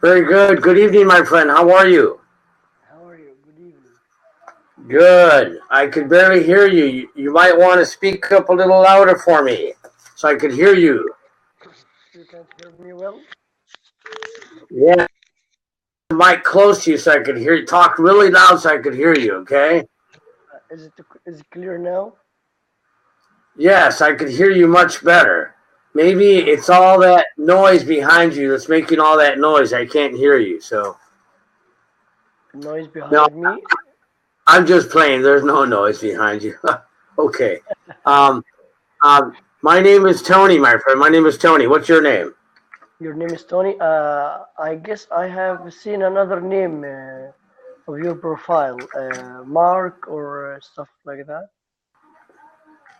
Very good. Good evening, my friend. How are you? How are you? Good evening. Good. I could barely hear you. You might want to speak up a little louder for me so I could hear you. You can't hear me well? Yeah. The mic close to you so I could hear you. Talk really loud so I could hear you, okay? Is it clear now? Yes, I could hear you much better. Maybe it's all that noise behind you that's making all that noise. I can't hear you, so. Noise behind me? I'm just playing. There's no noise behind you. Okay. My name is Tony, my friend. My name is Tony. What's your name? Your name is Tony? I guess I have seen another name of your profile, Mark or stuff like that.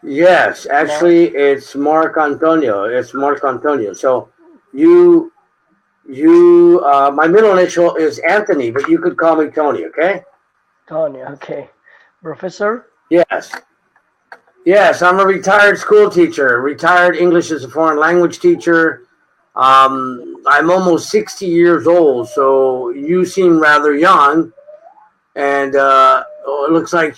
Yes, actually, it's Mark Antonio. It's Mark Antonio. So, my middle initial is Anthony, but you could call me Tony, okay? Tony, okay. Professor? Yes. Yes, I'm a retired school teacher, retired English as a foreign language teacher. I'm almost 60 years old, so you seem rather young. And it looks like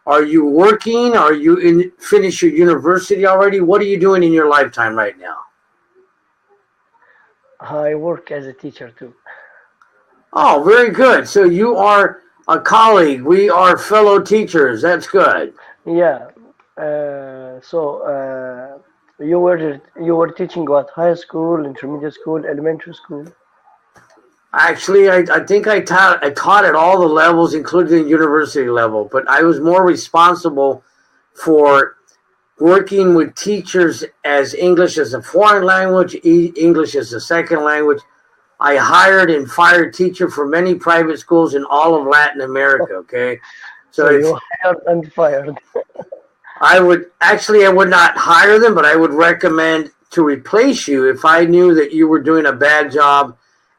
are you working? Are you finished your university already? What are you doing in your lifetime right now? I work as a teacher too. Oh, very good. So you are a colleague. We are fellow teachers. That's good. Yeah. You were teaching what? High school, intermediate school, elementary school? Actually, I think I taught at all the levels, including the university level, but I was more responsible for working with teachers as English as a foreign language, English as a second language. I hired and fired teachers for many private schools in all of Latin America, okay? So you hired and fired. I would not hire them, but I would recommend to replace you if I knew that you were doing a bad job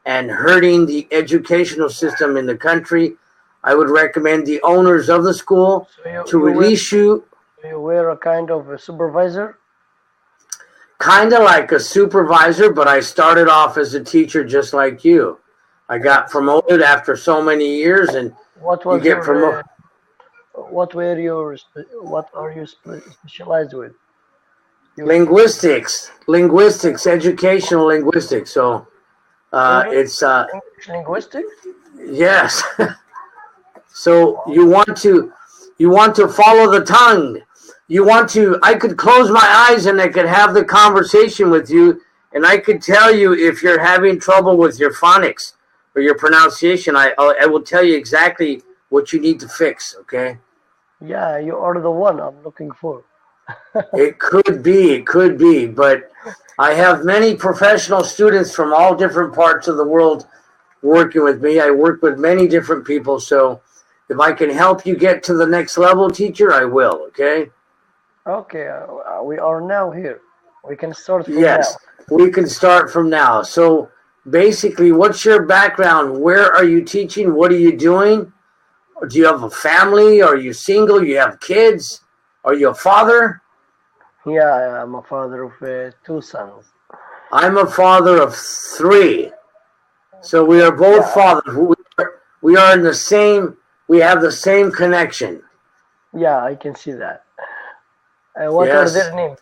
and hurting the educational system in the country. I would recommend the owners of the school to release you. You were a kind of a supervisor? Kind of like a supervisor, but I started off as a teacher just like you. I got promoted after so many years, and what was you get promoted. What are you specialized with? Linguistics, educational linguistics. So it's linguistics. Yes. So you want to follow the tongue. I could close my eyes and I could have the conversation with you, and I could tell you if you're having trouble with your phonics or your pronunciation. I will tell you exactly what you need to fix, okay? Yeah, you are the one I'm looking for. It could be, but I have many professional students from all different parts of the world working with me. I work with many different people, so if I can help you get to the next level, teacher, I will, okay? Okay, we are now here. We can start from now. Yes, we can start from now. So basically, what's your background? Where are you teaching? What are you doing? Do you have a family? Are you single? You have kids? Are you a father? Yeah, I'm a father of 2 sons. I'm a father of 3. So we are both fathers. We are in the same, we have the same connection. Yeah, I can see that. What are their names?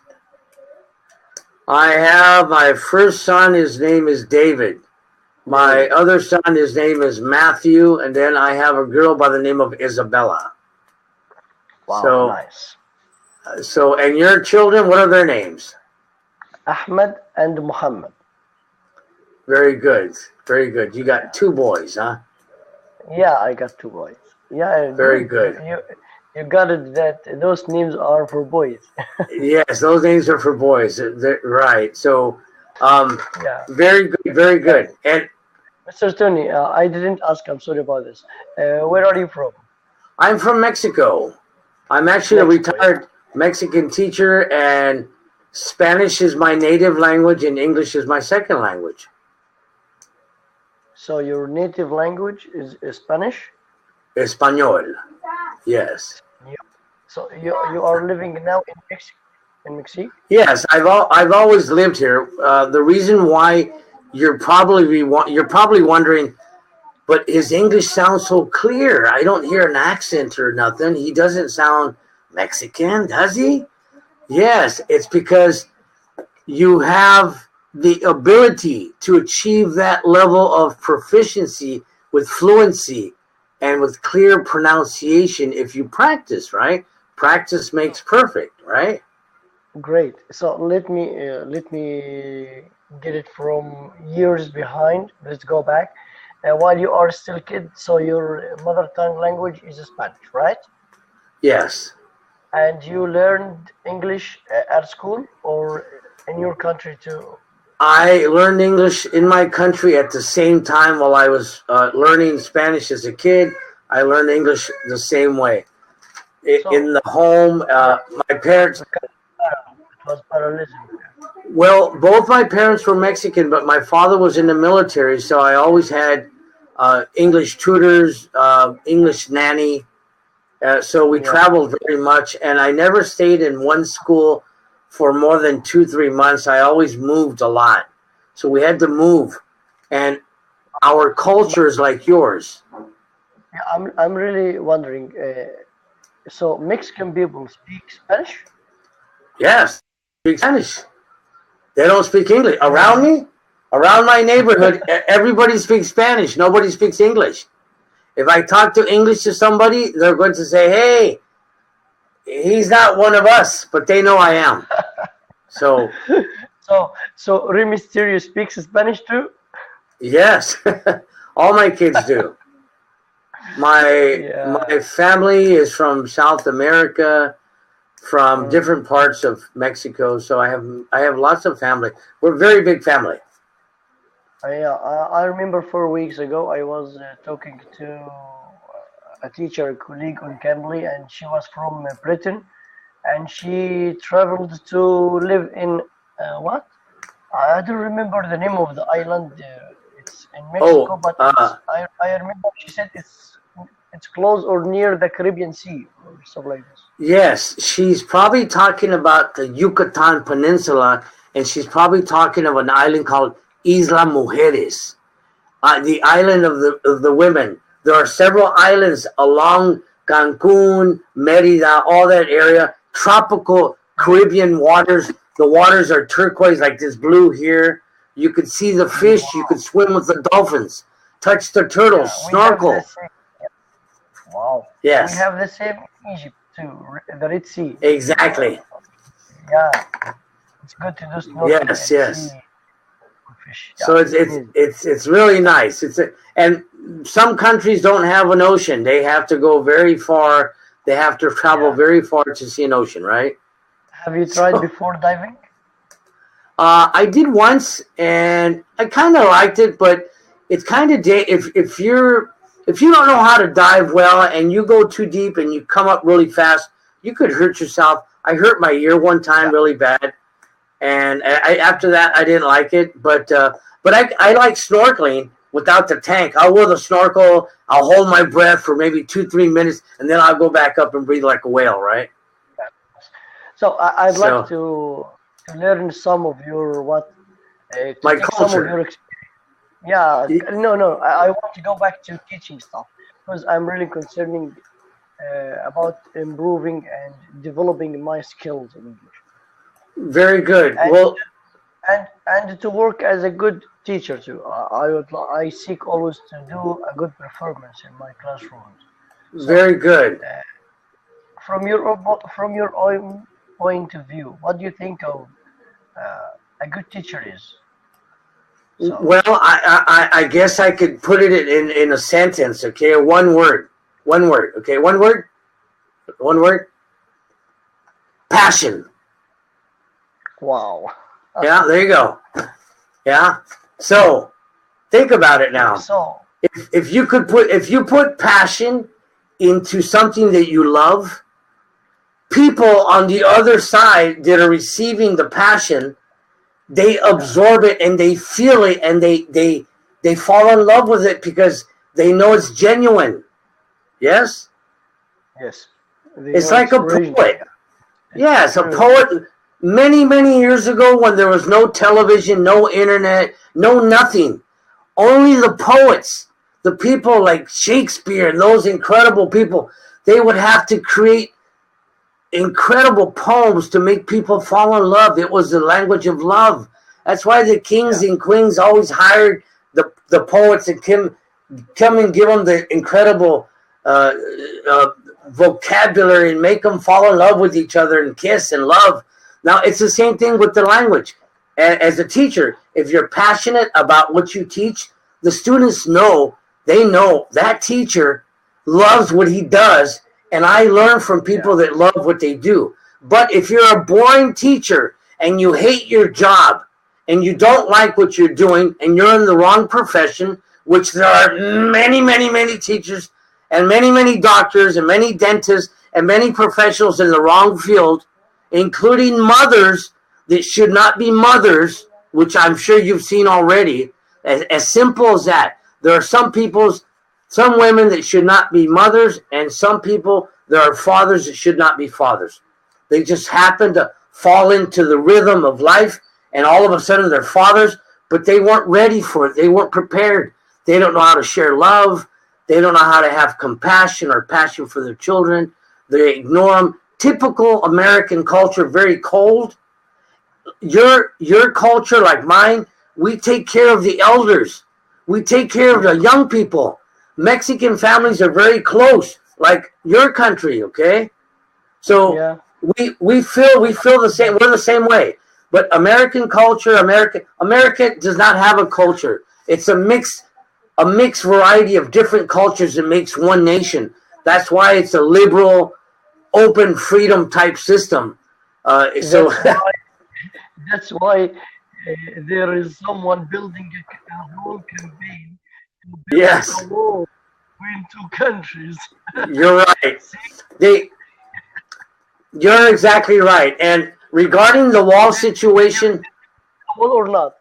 I have my first son, his name is David. My other son, his name is Matthew, and then I have a girl by the name of Isabella. Wow, nice. So, and your children, what are their names? Ahmed and Muhammad. Very good, very good. You got 2 boys, huh? Yeah, I got 2 boys. Yeah, very good. You got it that those names are for boys. Yes, those names are for boys. Right. So, very good, very good. And Mr. Tony, I didn't ask. I'm sorry about this. Where are you from? I'm from Mexico. I'm actually a retired Mexican teacher, and Spanish is my native language and English is my second language. So your native language is Spanish? Español. Yes. So you are living now in Mexico? Yes, I've always lived here. The reason why you're probably wondering, but his English sounds so clear. I don't hear an accent or nothing. He doesn't sound Mexican, does he? Yes, it's because you have the ability to achieve that level of proficiency with fluency and with clear pronunciation if you practice, right? Practice makes perfect, right? Great. So let me get it from years behind. Let's go back. While you are still a kid, so your mother tongue language is Spanish, right? Yes. And you learned English at school or in your country too? I learned English in my country at the same time while I was learning Spanish as a kid. I learned English the same way. In the home, my parents... It was parallelism. Well, both my parents were Mexican, but my father was in the military, so I always had English tutors, English nanny. So we traveled very much, and I never stayed in one school for more than 2-3 months. I always moved a lot. So we had to move. And our culture is like yours. Yeah, I'm really wondering. So Mexican people speak Spanish? Yes, speak Spanish. They don't speak English. Around me, around my neighborhood, everybody speaks Spanish. Nobody speaks English. If I talk to English to somebody, they're going to say, hey, he's not one of us, but they know I am. So Rey Mysterio speaks Spanish too? Yes, all my kids do. My family is from South America, from different parts of Mexico. So I have lots of family. We're a very big family. I remember 4 weeks ago I was talking to a teacher, a colleague on Cambly, and she was from Britain, and she traveled to live in what? I don't remember the name of the island. It's in Mexico, but I remember she said it's close or near the Caribbean Sea or something like this. Yes, she's probably talking about the Yucatan Peninsula, and she's probably talking of an island called Isla Mujeres, the island of the women. There are several islands along Cancun, Merida, all that area, tropical Caribbean waters. The waters are turquoise, like this blue here. You could see the fish. You could swim with the dolphins, touch the turtles, snorkel. Wow. Yes. We have the same in Egypt too, the Red Sea. Exactly. Yeah. It's good to do snorkeling. Yes, yes. Fish. So it's really nice. And some countries don't have an ocean. They have to go very far. They have to travel very far to see an ocean, right? Have you tried before diving? I did once, and I kind of liked it, but it's kind of if you don't know how to dive well and you go too deep and you come up really fast, you could hurt yourself. I hurt my ear one time really bad, and after that I didn't like it. But I like snorkeling without the tank. I'll wear the snorkel. I'll hold my breath for maybe 2-3 minutes, and then I'll go back up and breathe like a whale, right? So I'd like to learn some of your my culture. Some of your experience. Yeah, no. I want to go back to teaching stuff because I'm really concerning about improving and developing my skills in English. Very good. And to work as a good teacher too. I seek always to do a good performance in my classrooms. So, very good. From your own point of view, what do you think of a good teacher is? So, well, I guess I could put it in a sentence, okay? One word, okay? One word. Passion. Wow. Yeah, there you go. Yeah. So, think about it now. So, if you put passion into something that you love, people on the other side that are receiving the passion, they absorb it and they feel it and they fall in love with it because they know it's genuine. Yes? Yes. It's like a poet. Yes, a poet. many, many years ago when there was no television, no internet, no nothing, only the poets, the people like Shakespeare and those incredible people, they would have to create incredible poems to make people fall in love. It was the language of love. That's why the kings and queens always hired the poets to come and give them the incredible vocabulary and make them fall in love with each other and kiss and love. Now, it's the same thing with the language. As a teacher, if you're passionate about what you teach, the students know, they know that teacher loves what he does, and I learn from people that love what they do. But if you're a boring teacher and you hate your job and you don't like what you're doing and you're in the wrong profession, which there are many, many, many teachers and many, many doctors and many dentists and many professionals in the wrong field, including mothers that should not be mothers, which I'm sure you've seen already, as simple as that. There are some women that should not be mothers, and some people, there are fathers that should not be fathers. They just happen to fall into the rhythm of life, and all of a sudden they're fathers, but they weren't ready for it. They weren't prepared. They don't know how to share love. They don't know how to have compassion or passion for their children. They ignore them. Typical American culture, very cold. Your culture, like mine, we take care of the elders. We take care of the young people. Mexican families are very close, like your country, okay? So we feel the same. We're the same way. But American culture, America does not have a culture. It's a mixed variety of different cultures that makes one nation. That's why it's a liberal, open, freedom type system. That's why there is someone building a whole campaign to build a wall between two countries. You're right. You're exactly right. And regarding the wall situation, wall or not?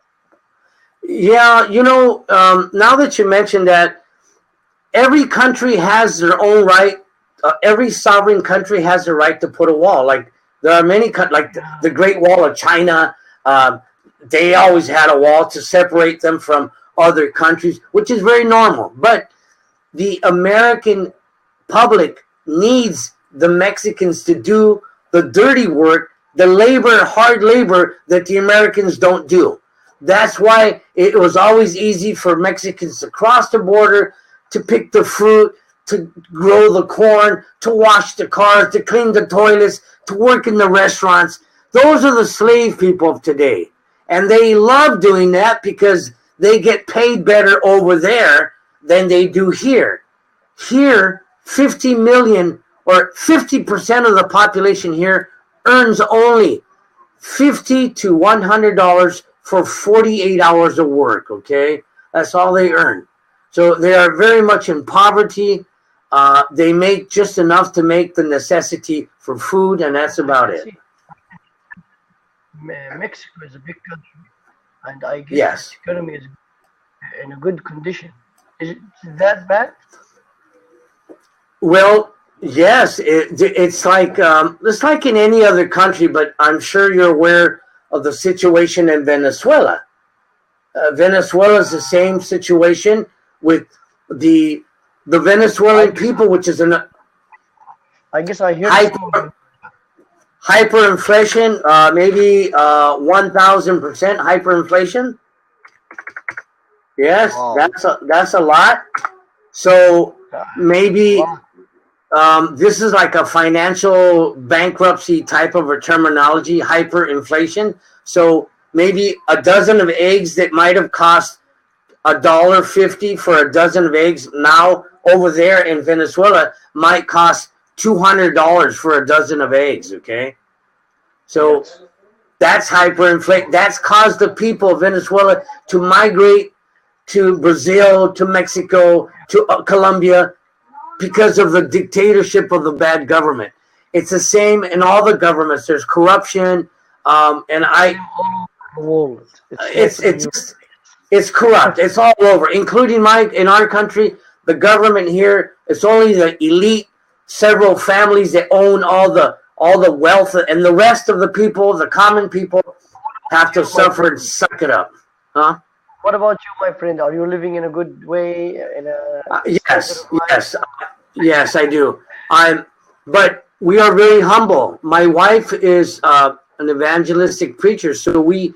Yeah, now that you mentioned that, every country has their own right. Every sovereign country has the right to put a wall. Like there are many, like the Great Wall of China. They always had a wall to separate them from other countries, which is very normal. But the American public needs the Mexicans to do the dirty work, the hard labor that the Americans don't do. That's why it was always easy for Mexicans to cross the border, to pick the fruit, to grow the corn, to wash the cars, to clean the toilets, to work in the restaurants. Those are the slave people of today. And they love doing that because they get paid better over there than they do here. Here, 50 million or 50% of the population here earns only $50 to $100 for 48 hours of work, okay? That's all they earn. So they are very much in poverty. They make just enough to make the necessity for food, and that's about it. Mexico is a big country, and I guess the economy is in a good condition. Is it that bad? Well, yes. It's like in any other country, but I'm sure you're aware of the situation in Venezuela. Venezuela is the same situation with the Venezuelan people, which is I guess I hear hyperinflation, maybe 1,000% hyperinflation. Yes, wow. That's a lot. So maybe this is like a financial bankruptcy type of a terminology, hyperinflation. So maybe a dozen of eggs that might have cost $1.50 for a dozen of eggs now over there in Venezuela might cost $200 for a dozen of eggs, okay? So that's hyperinflation. That's caused the people of Venezuela to migrate to Brazil, to Mexico, to Colombia because of the dictatorship of the bad government. It's the same in all the governments. There's corruption, it's corrupt. It's all over, including in our country, the government here. It's only the elite, several families that own all all the wealth, and the rest of the people, the common people, have to suffer and suck it up. Huh? What about you, my friend? Are you living in a good way? In a yes, I do. But we are very humble. My wife is an evangelistic preacher, so we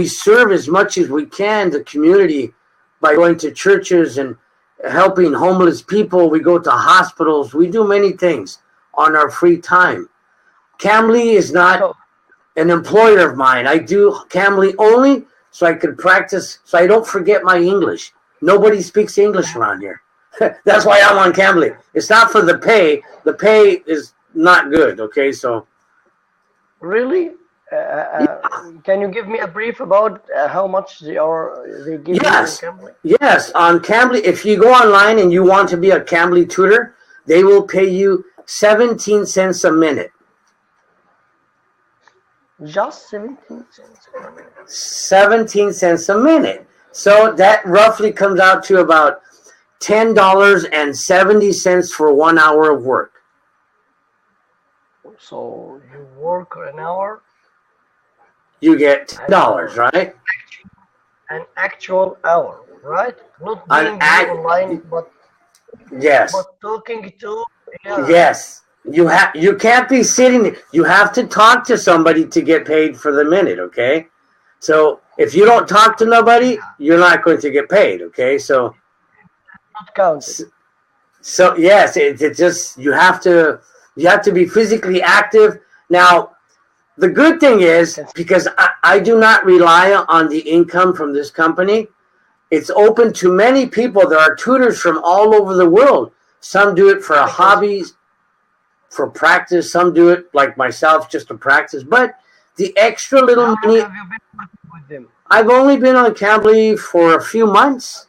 serve as much as we can the community by going to churches and helping homeless people. We go to hospitals. We do many things on our free time. Cambly is not an employer of mine. I do Cambly only so I could practice, so I don't forget my English. Nobody speaks English around here. That's why I'm on Cambly. It's not for the pay. The pay is not good, okay? So, really? Can you give me a brief about how much they give you on Cambly? Yes, on Cambly, if you go online and you want to be a Cambly tutor, they will pay you 17 cents a minute. Just 17 cents a minute. 17 cents a minute. So that roughly comes out to about $10.70 for 1 hour of work. So you work an hour, you get $10, right? An actual hour, right? Not being online, but yes, but talking to. Yeah. Yes, you can't be sitting. You have to talk to somebody to get paid for the minute. Okay, so if you don't talk to nobody, you're not going to get paid. Okay, so not counted. So yes, it just you have to be physically active. Now, the good thing is, because I do not rely on the income from this company, it's open to many people. There are tutors from all over the world. Some do it for a hobby, for practice. Some do it like myself, just to practice. But the extra little money. How have you been working with them? I've only been on Cambly for a few months.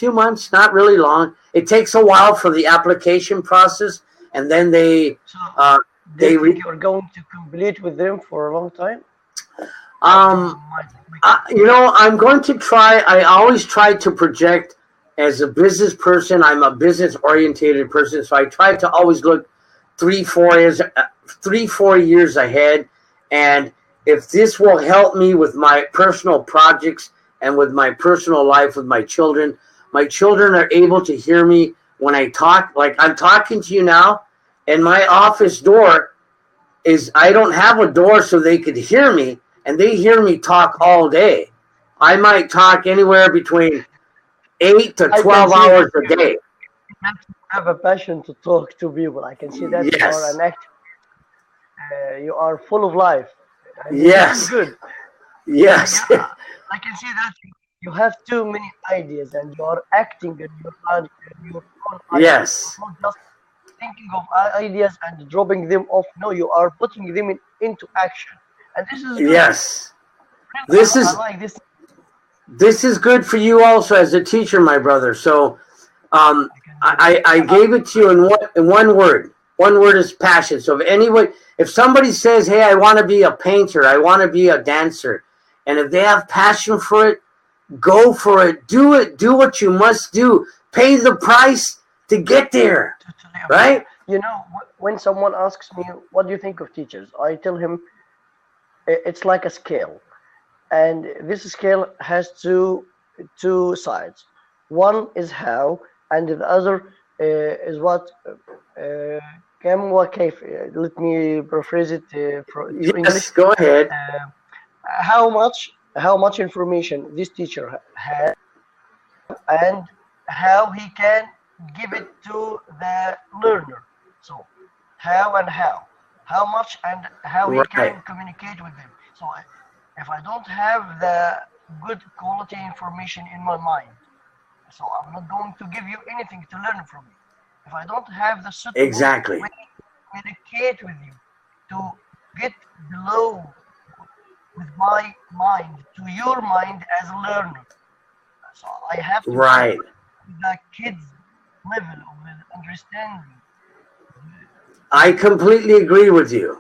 Not really long. It takes a while for the application process, and then they think you're going to complete with them for a long time? I'm going to try. I always try to project as a business person. I'm a business oriented person, so I try to always look 3-4 years ahead. And if this will help me with my personal projects and with my personal life with my children are able to hear me when I talk. Like I'm talking to you now, and my office door is, I don't have a door so they could hear me, and they hear me talk all day. I might talk anywhere between 8 to 12 hours a day. You have to have a passion to talk to people. I can see that. Yes. You are an active. You are full of life. Yes. Good. Yes. Yeah, I can see that you have too many ideas, and you are acting in your own ideas. Yes. Not just thinking of ideas and dropping them off. No, you are putting them into action, and this is good. Yes. I like this. This is good for you also as a teacher, my brother. So, I gave it to you in one word. One word is passion. So if somebody says, "Hey, I want to be a painter, I want to be a dancer," and if they have passion for it, go for it. Do it. Do what you must do. Pay the price to get there. Right? You know, when someone asks me, "What do you think of teachers?" I tell him it's like a scale, and this scale has two sides. One is how, and the other is what. Let me paraphrase it for English. Yes, go ahead. How much information this teacher has, and how he can give it to the learner. So how much and how he can communicate with them. So if I don't have the good quality information in my mind, so I'm not going to give you anything to learn from you. If I don't have the suitable way to communicate with you, to get below with my mind to your mind as a learner, so I have to right the kids' level of understanding. I completely agree with you.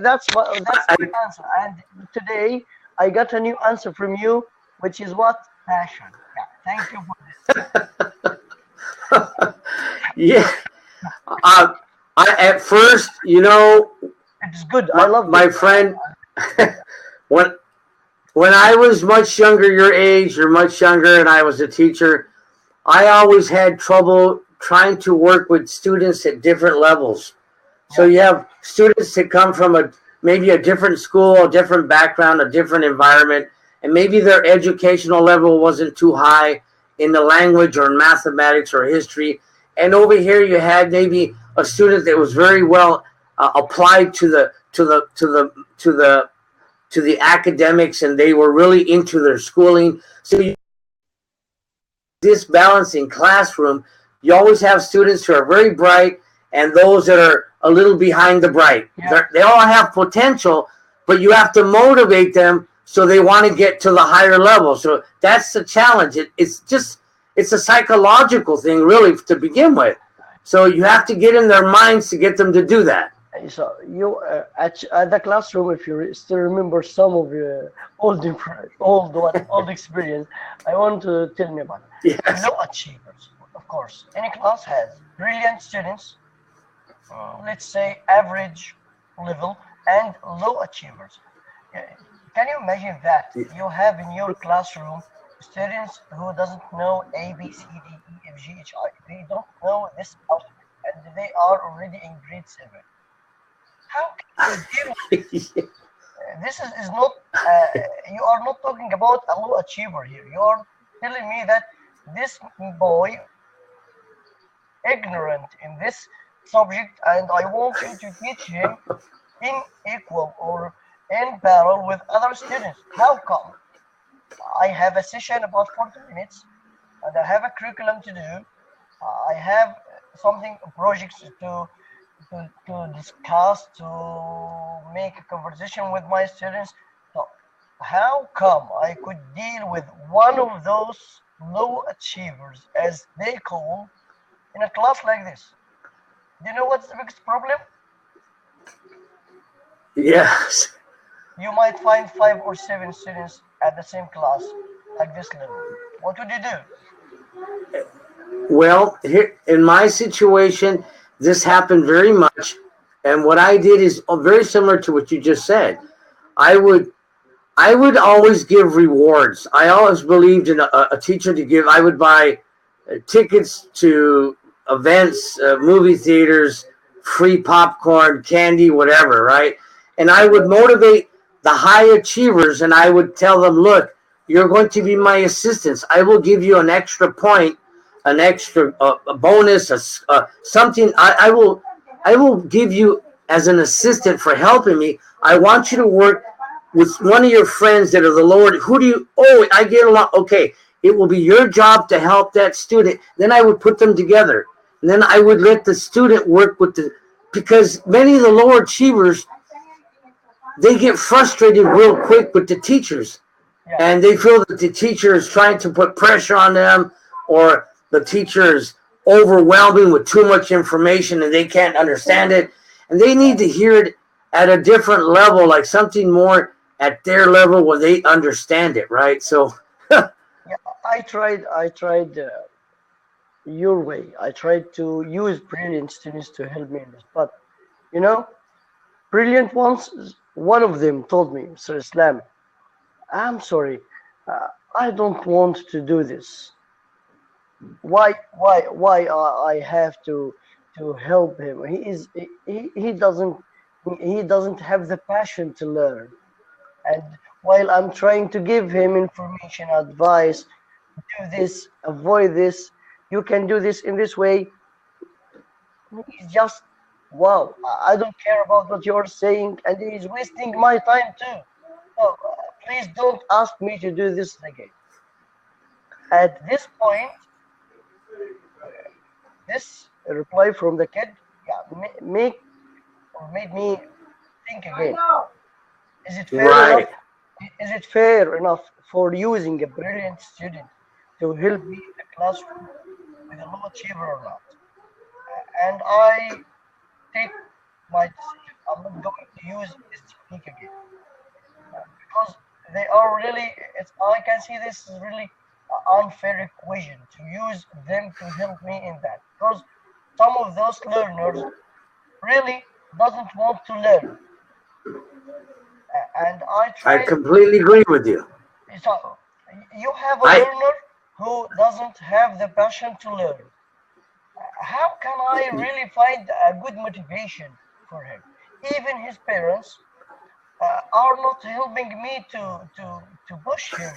That's the answer. And today I got a new answer from you, which is what? Passion. Yeah, thank you for this. Yeah. At first, It's good. I love My friend, when I was much younger, your age, you're much younger, and I was a teacher, I always had trouble trying to work with students at different levels. So you have students that come from maybe a different school, a different background, a different environment, and maybe their educational level wasn't too high in the language or in mathematics or history. And over here, you had maybe a student that was very well applied to the academics, and they were really into their schooling. So this balancing classroom, you always have students who are very bright and those that are a little behind the bright. Yeah. They all have potential, but you have to motivate them so they want to get to the higher level. So that's the challenge. It's a psychological thing, really, to begin with. So you have to get in their minds to get them to do that. So you at the classroom, if you still remember some of your old experience, I want to tell me about it. Yes. Low achievers, of course. Any class has brilliant students, let's say average level, and low achievers. Can you imagine that you have in your classroom students who doesn't know A, B, C, D, E, F, G, H, I. They don't know this alphabet, and they are already in grade 7. How can you deal with this? This is not, you are not talking about a low achiever here. You are telling me that this boy ignorant in this subject, and I want you to teach him in equal or in parallel with other students. How come? I have a session about 40 minutes, and I have a curriculum to do. I have something, projects to discuss, to make a conversation with my students. So how come I could deal with one of those low achievers, as they call, in a class like this? Do you know what's the biggest problem? Yes. You might find 5 or 7 students at the same class like this level. What would you do? Well, here in my situation, this happened very much, and what I did is very similar to what you just said. I would always give rewards. I always believed in a teacher to give. I would buy tickets to events, movie theaters, free popcorn, candy, whatever, right? And I would motivate the high achievers, and I would tell them, look, you're going to be my assistants. I will give you an extra point, an extra a bonus, something. I will give you as an assistant for helping me. I want you to work with one of your friends that are the lower. Who do you? Oh, I get along. Okay, it will be your job to help that student. Then I would put them together, and then I would let the student work with because many of the lower achievers, they get frustrated real quick with the teachers, and they feel that the teacher is trying to put pressure on them, or the teacher is overwhelming with too much information and they can't understand it, and they need to hear it at a different level, like something more at their level where they understand it, right? So yeah, I tried your way. I tried to use brilliant students to help me in this, but you know, brilliant ones, one of them told me, Sir Islam, I'm sorry, I don't want to do this. Why I have to help him? He doesn't have the passion to learn. And while I'm trying to give him information, advice, do this, avoid this, you can do this in this way, he's just, wow, I don't care about what you're saying, and he's wasting my time too. So please don't ask me to do this again. At this point, this reply from the kid, yeah, made me think again. Is it fair enough? right, Is it fair enough for using a brilliant student to help me in the classroom with a low achiever or not? And I take my decision. I'm not going to use this technique again, because they are really. I can see this is really an unfair equation to use them to help me in that, because some of those learners really doesn't want to learn. And I I tried. completely agree with you. So you have a learner who doesn't have the passion to learn. How can I really find a good motivation for him? Even his parents are not helping me to push him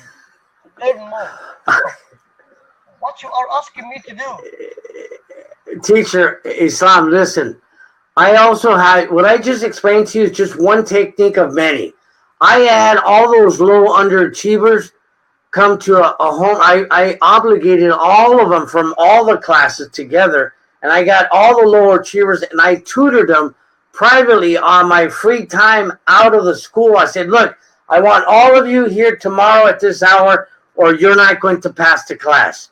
to learn more. So what you are asking me to do? Teacher Islam, listen. I also had what I just explained to you is just one technique of many. I had all those low underachievers come to a home. I obligated all of them from all the classes together, and I got all the lower achievers, and I tutored them privately on my free time out of the school. I said, look, I want all of you here tomorrow at this hour, or you're not going to pass the class.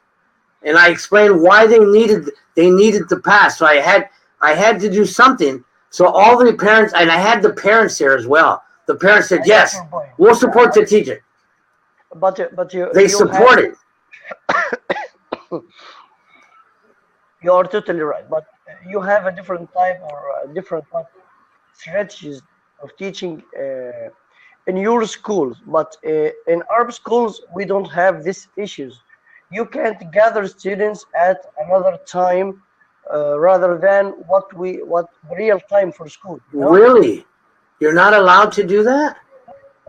And I explained why they needed to pass. So I had to do something. So all the parents, and I had the parents there as well. The parents said, yes, we'll support the teacher. But they supported. You are totally right. But you have a different type or a different strategies of teaching in your schools. But in our schools, we don't have these issues. You can't gather students at another time rather than what real time for school. No? Really? You're not allowed to do that?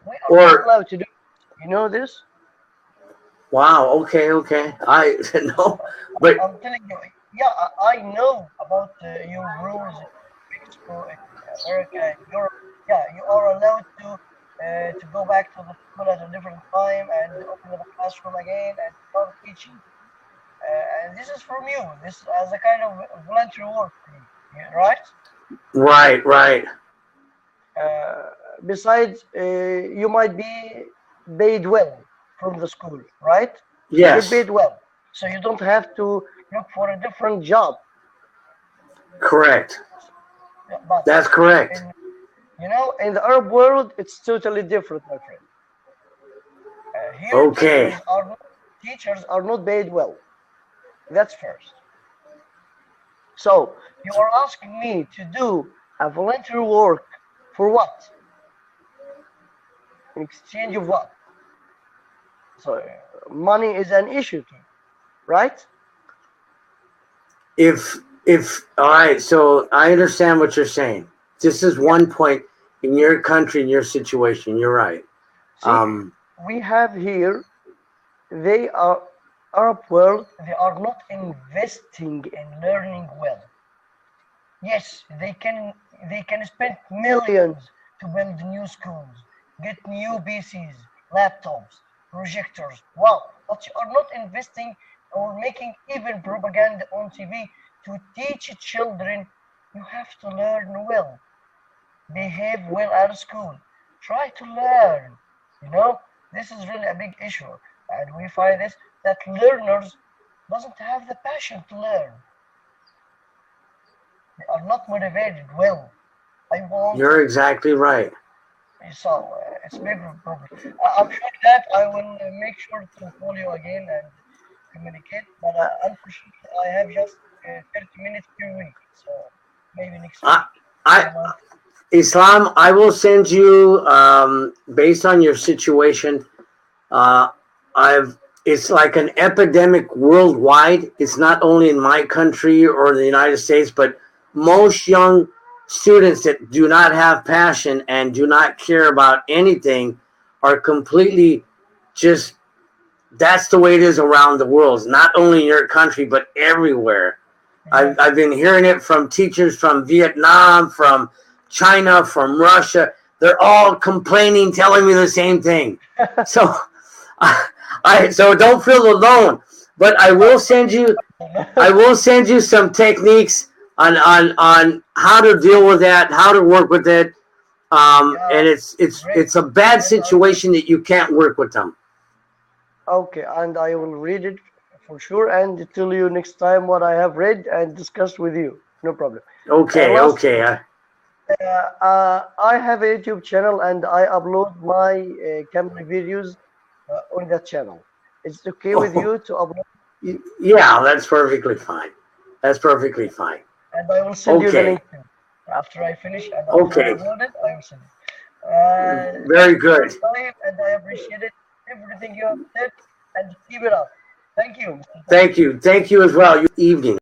We are not allowed to do it. You know this? Wow. Okay. I know, but I'm telling you, yeah, I know about your rules in Mexico, in America, and Europe. Yeah, you are allowed to go back to the school at a different time and open the classroom again and start teaching. And this is from you. This as a kind of voluntary work for you, right? Right. Besides, you might be paid well from the school, right? Yes. You get paid well, so you don't have to look for a different job. Correct. But that's correct. In the Arab world, it's totally different, my friend. Here, okay. Teachers are not paid well. That's first. So you are asking me to do a voluntary work for what? In exchange of what? So money is an issue too, right? If all right, so I understand what you're saying. This is one point in your country, in your situation. You're right. See, we have here, they are Arab world. They are not investing in learning well. Yes, they can spend millions to build new schools, get new PCs, laptops, projectors. Wow, but you are not investing or making even propaganda on TV to teach children. You have to learn well, behave well at school, try to learn. This is really a big issue, and we find this that learners doesn't have the passion to learn. They are not motivated well. You're exactly right. So it's a big problem. I'm sure that I will make sure to call you again and communicate, but unfortunately I have just 30 minutes per week, so maybe next week. Islam, I will send you, based on your situation, it's like an epidemic worldwide. It's not only in my country or the United States, but most young students that do not have passion and do not care about anything are completely just, that's the way it is around the world. It's not only in your country, but everywhere. I've been hearing it from teachers from Vietnam, from China, from Russia. They're all complaining, telling me the same thing. So so don't feel alone, but I will send you some techniques on how to deal with that, how to work with it. And it's a bad situation that you can't work with them. Okay, and I will read it for sure and tell you next time what I have read and discuss with you. No problem. Okay. I have a YouTube channel and I upload my Cambly videos on that channel. It's okay with you to upload? Yeah, that's perfectly fine. And I will send you the link after I finish. And after I upload it, I will send it. Very good. And I appreciated everything you have said, and keep it up. Thank you. Thank you. Thank you as well. Evening.